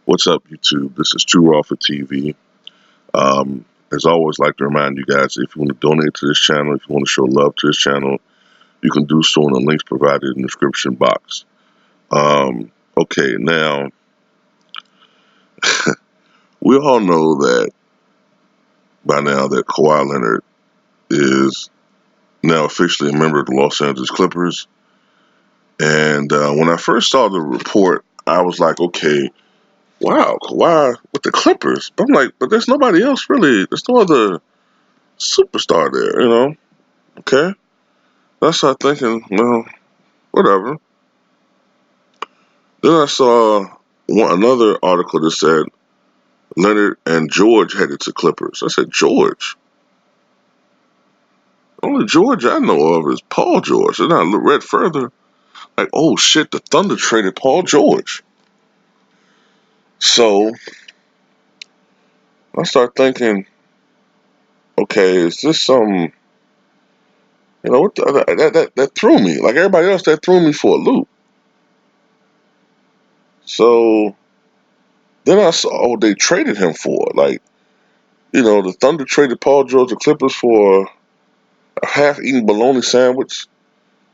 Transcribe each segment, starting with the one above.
What's up, YouTube? This is True Raw for TV. As always, like to remind you guys, if you want to donate to this channel, if you want to show love to this channel, you can do so in the links provided in the description box. Okay, now, we all know that by now that Kawhi Leonard is now officially a member of the Los Angeles Clippers. And when I first saw the report, I was like, okay, wow, Kawhi with the Clippers. But I'm like, but there's nobody else really. There's no other superstar there, Okay. I started thinking, well, whatever. Then I saw another article that said Leonard and George headed to Clippers. I said, George? Only George I know of is Paul George. And I read further, like, oh shit, the Thunder traded Paul George. So I started thinking, okay, is this some, what that threw me. Like everybody else, that threw me for a loop. So then I saw, oh, they traded him for, like, the Thunder traded Paul George to Clippers for a half-eaten bologna sandwich,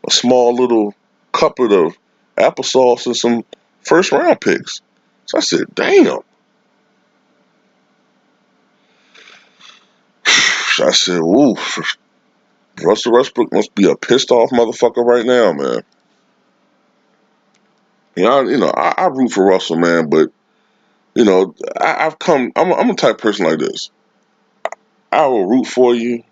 a small little cupboard of applesauce, and some first-round picks. So I said, damn. I said, ooh, Russell Westbrook must be a pissed-off motherfucker right now, man. I root for Russell, man, but, I'm a type of person like this. I will root for you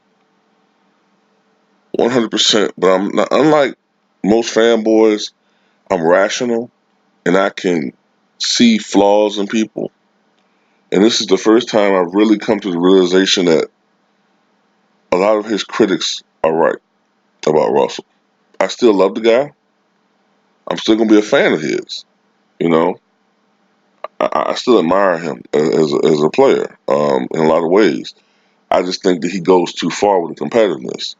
100%, but I'm not, unlike most fanboys, I'm rational, and I can see flaws in people. And this is the first time I've really come to the realization that a lot of his critics are right about Russell. I still love the guy. I'm still gonna be a fan of his. You know, I still admire him as a player in a lot of ways. I just think that he goes too far with the competitiveness.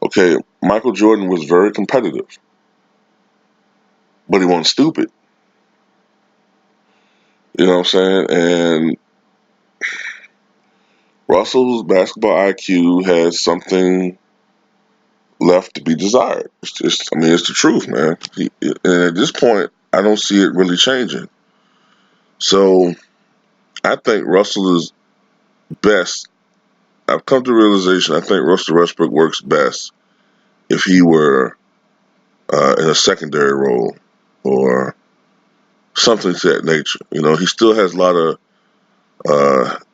Okay, Michael Jordan was very competitive, but he wasn't stupid. You know what I'm saying? And Russell's basketball IQ has something left to be desired. It's the truth, man. And at this point, I don't see it really changing. So I think Russell is best. I've come to the realization I think Russell Westbrook works best if he were in a secondary role or something to that nature. He still has a lot of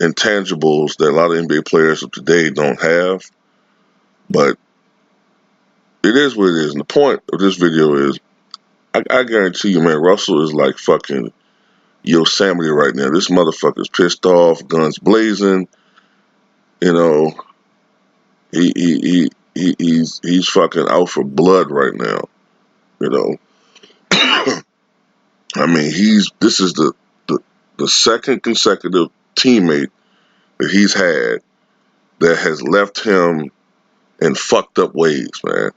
intangibles that a lot of NBA players of today don't have, but it is what it is. And the point of this video is, I guarantee you, man, Russell is like fucking Yosemite right now. This motherfucker's pissed off, guns blazing. You know, he's fucking out for blood right now. You know, this is the second consecutive teammate that he's had that has left him in fucked up ways, man.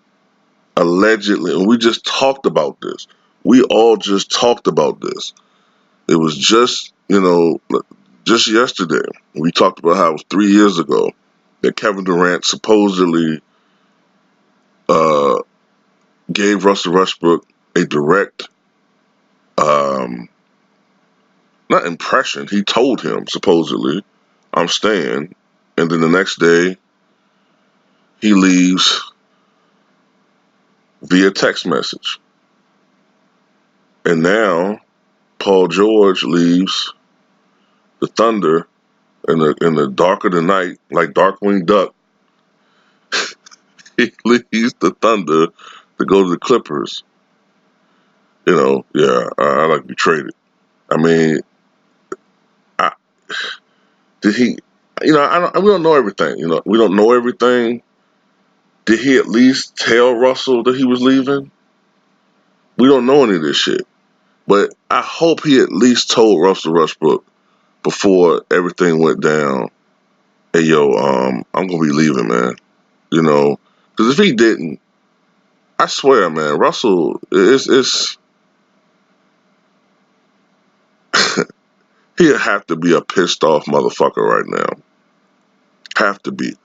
Allegedly, and we just talked about this. We all just talked about this. It was just yesterday, we talked about how it was 3 years ago that Kevin Durant supposedly gave Russell Westbrook a direct, not impression. He told him supposedly, "I'm staying," and then the next day he leaves via text message, and now Paul George leaves the Thunder in the dark of the night, like Darkwing Duck. He leaves the Thunder to go to the Clippers. Yeah, I like to be traded. I mean, I, did he? We don't know everything. We don't know everything. Did he at least tell Russell that he was leaving? We don't know any of this shit. But I hope he at least told Russell Westbrook before everything went down. Hey, yo, I'm gonna be leaving, man. Because if he didn't, I swear, man, Russell, it's He'd have to be a pissed off motherfucker right now. Have to be.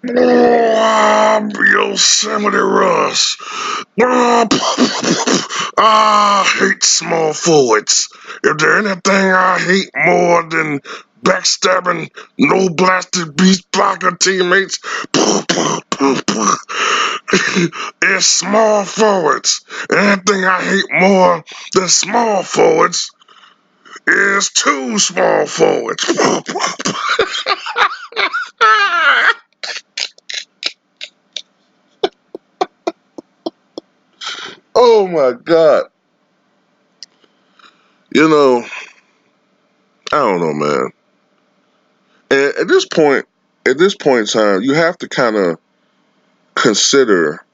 Oh, Yosemite Russ. I hate small forwards. If there's anything I hate more than backstabbing, no blasted beast blocker teammates, it's small forwards. Anything I hate more than small forwards is two small forwards. Oh my God. You know, I don't know, man. And at this point in time, you have to kind of consider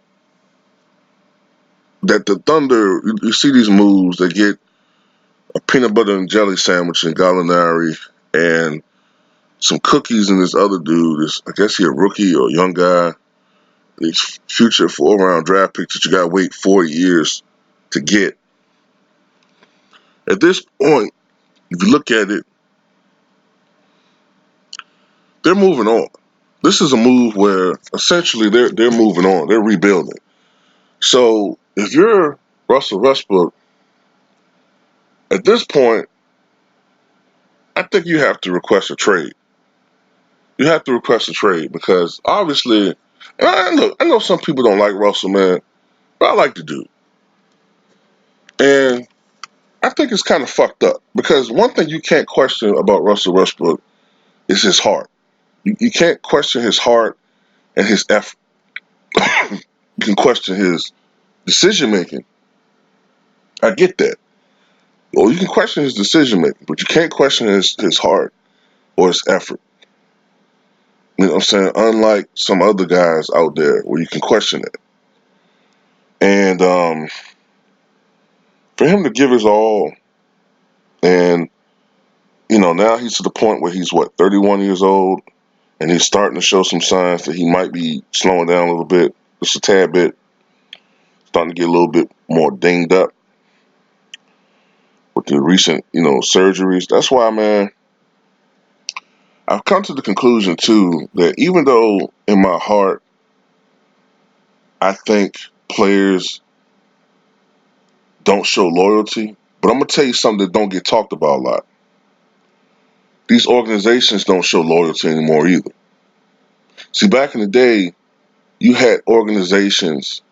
that the Thunder, you see these moves, they get a peanut butter and jelly sandwich in Gallinari and some cookies in this other dude. I guess he a rookie or a young guy. These future 4th-round draft picks that you got to wait 4 years to get. At this point, if you look at it, they're moving on. This is a move where essentially they're moving on. They're rebuilding. So if you're Russell Westbrook, at this point, I think you have to request a trade. You have to request a trade because obviously, and I know some people don't like Russell, man, but I like the dude. And I think it's kind of fucked up because one thing you can't question about Russell Westbrook is his heart. You can't question his heart and his effort. You can question his decision making. I get that. Well, you can question his decision making, but you can't question his heart or his effort. You know what I'm saying? Unlike some other guys out there where you can question it. And for him to give his all, and now he's to the point where he's 31 years old, and he's starting to show some signs that he might be slowing down a little bit, just a tad bit, starting to get a little bit more dinged up with the recent, surgeries. That's why, man, I've come to the conclusion too that even though in my heart I think players don't show loyalty, but I'm gonna tell you something that don't get talked about a lot. These organizations don't show loyalty anymore either. See, back in the day, you had organizations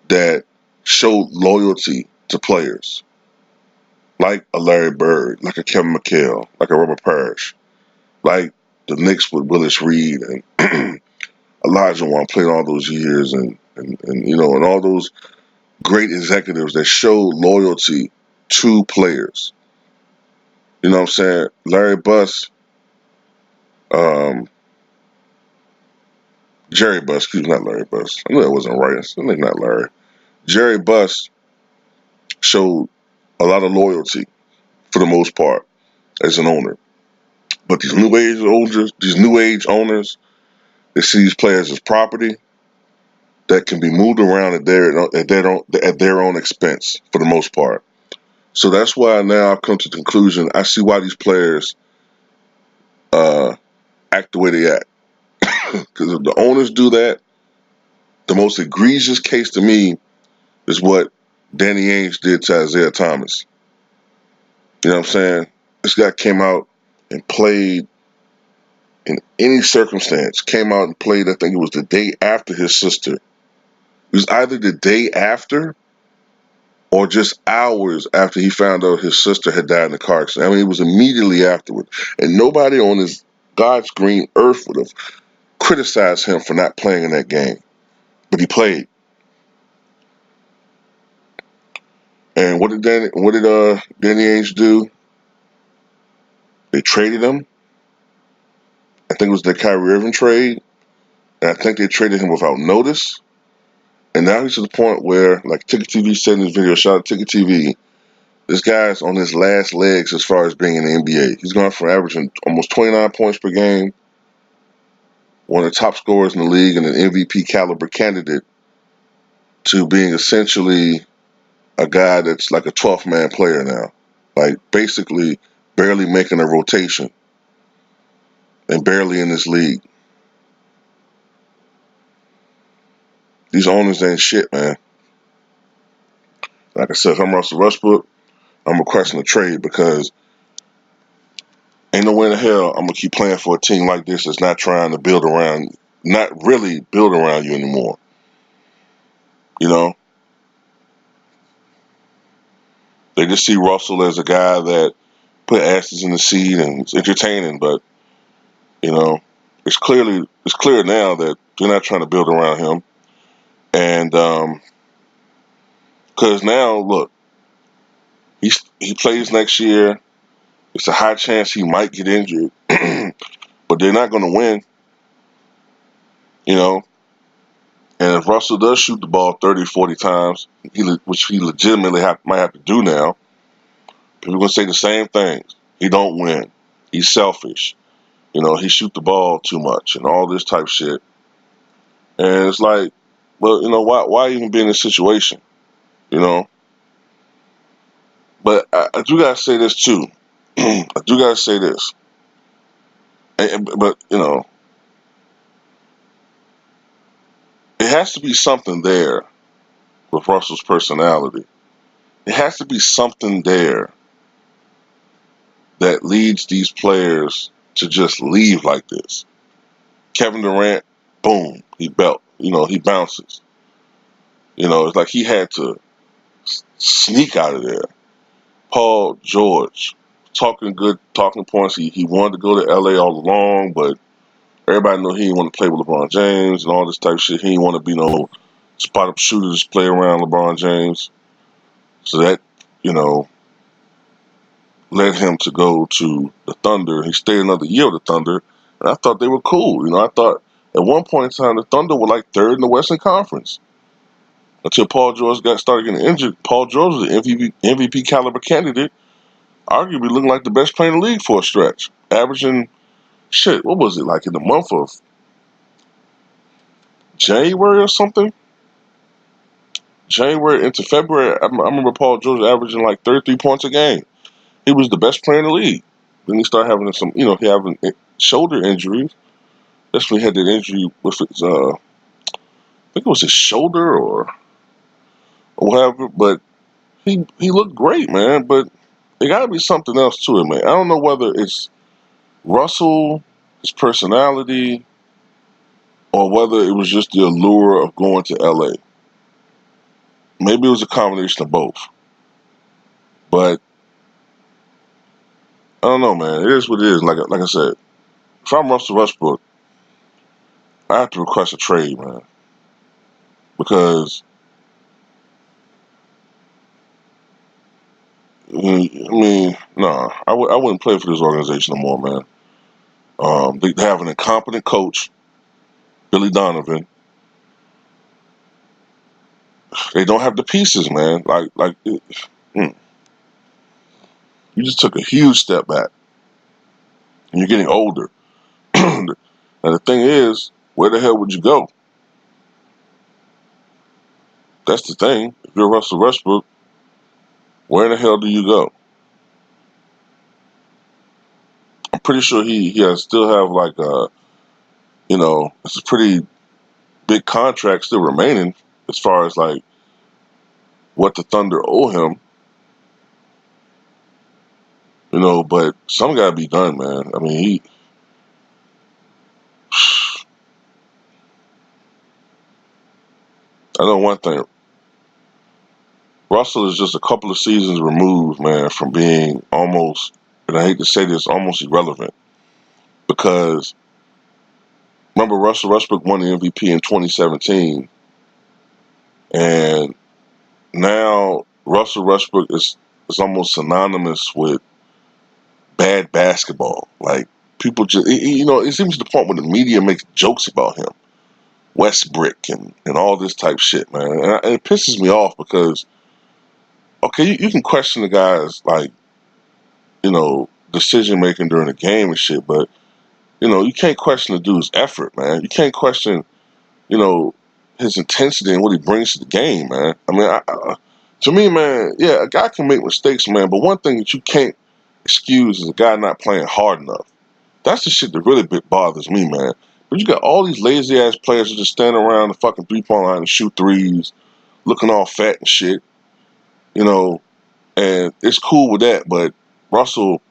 that showed loyalty to players, like a Larry Bird, like a Kevin McHale, like a Robert Parrish, like the Knicks with Willis Reed and Elijah Wan played all those years, and all those great executives that showed loyalty to players. You know what I'm saying? Larry Buss, um, Jerry Buss, excuse me, not Larry Buss. I knew that wasn't right. I think not Larry. Jerry Buss showed a lot of loyalty for the most part as an owner. But these new age owners, they see these players as property that can be moved around at their own expense for the most part. So that's why now I've come to the conclusion. I see why these players uh, act the way they act. Because if the owners do that, the most egregious case to me is what Danny Ainge did to Isaiah Thomas. You know what I'm saying? This guy came out and played in any circumstance. Came out and played, I think it was the day after his sister. It was either the day after or just hours after he found out his sister had died in a car accident. I mean, it was immediately afterward. And nobody on this God's green earth would have criticized him for not playing in that game. But he played. And what did Danny Ainge do? They traded him. I think it was the Kyrie Irving trade. And I think they traded him without notice. And now he's to the point where, like Ticket TV said in his video, shout out to Ticket TV, this guy's on his last legs as far as being in the NBA. He's gone from averaging almost 29 points per game, one of the top scorers in the league, and an MVP caliber candidate to being essentially a guy that's like a 12th man player now, like basically barely making a rotation and barely in this league. These owners ain't shit, man. Like I said, if I'm Russell Westbrook, I'm requesting a trade because ain't no way in the hell I'm gonna keep playing for a team like this that's not trying to build around, not really build around you anymore. You know, they just see Russell as a guy that put asses in the seat and it's entertaining, but you know, it's clear now that they're not trying to build around him, and because now look, he plays next year. It's a high chance he might get injured, but they're not going to win. You know, and if Russell does shoot the ball 30, 40 times, which he legitimately might have to do now, people are going to say the same things. He don't win. He's selfish. You know, he shoot the ball too much and all this type shit. And it's like, well, you know, why even be in this situation? You know, but I do gotta say this too. I do gotta say this, but you know, it has to be something there with Russell's personality. It has to be something there that leads these players to just leave like this. Kevin Durant, boom, he belt. You know, he bounces. You know, it's like he had to sneak out of there. Paul George, talking good talking points. He wanted to go to LA all along, but everybody knew he didn't want to play with LeBron James and all this type of shit. He didn't want to be no spot up shooter, just play around LeBron James. So that, you know, led him to go to the Thunder. He stayed another year with the Thunder, and I thought they were cool. You know, I thought at one point in time the Thunder were like third in the Western Conference until Paul George started getting injured. Paul George was an MVP caliber candidate, arguably looking like the best player in the league for a stretch, averaging shit. What was it like in the month of January or something? January into February, I remember Paul George averaging like 33 points a game. He was the best player in the league. Then he started having some, you know, he having shoulder injuries. That's when he had that injury with his, I think it was his shoulder or whatever. But he looked great, man. But there got to be something else to it, man. I don't know whether it's Russell, his personality, or whether it was just the allure of going to LA. Maybe it was a combination of both. But I don't know, man. It is what it is. Like I said, if I'm Russell Westbrook, I have to request a trade, man, because I mean, nah, I wouldn't play for this organization no more, man. They have an incompetent coach, Billy Donovan. They don't have the pieces, man. You just took a huge step back, and you're getting older. And the thing is, where the hell would you go? That's the thing. If you're Russell Westbrook, where the hell do you go? I'm pretty sure he has still have like you know, it's a pretty big contract still remaining as far as like what the Thunder owe him, you know, but some gotta be done, man. I mean, I know one thing. Russell is just a couple of seasons removed, man, from being almost, and I hate to say this, almost irrelevant. Because remember, Russell Westbrook won the MVP in 2017, and now Russell Westbrook is almost synonymous with bad basketball. Like people just, you know, it seems to the point where the media makes jokes about him, Westbrook, and all this type shit, man. And it pisses me off because okay, you can question the guys like, you know, decision making during the game and shit, but you know, you can't question the dude's effort, man. You can't question, you know, his intensity and what he brings to the game, man. I mean, to me, man, yeah, a guy can make mistakes, man, but one thing that you can't excuse is a guy not playing hard enough. That's the shit that really bothers me, man. But you got all these lazy ass players who just stand around the fucking 3-point line and shoot threes, looking all fat and shit, you know, and it's cool with that, but Russell,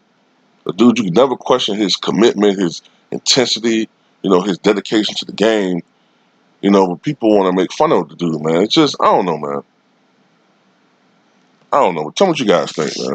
a dude you can never question his commitment, his intensity, his dedication to the game. But people want to make fun of the dude, man. It's just, I don't know, man. I don't know. Tell me what you guys think, man.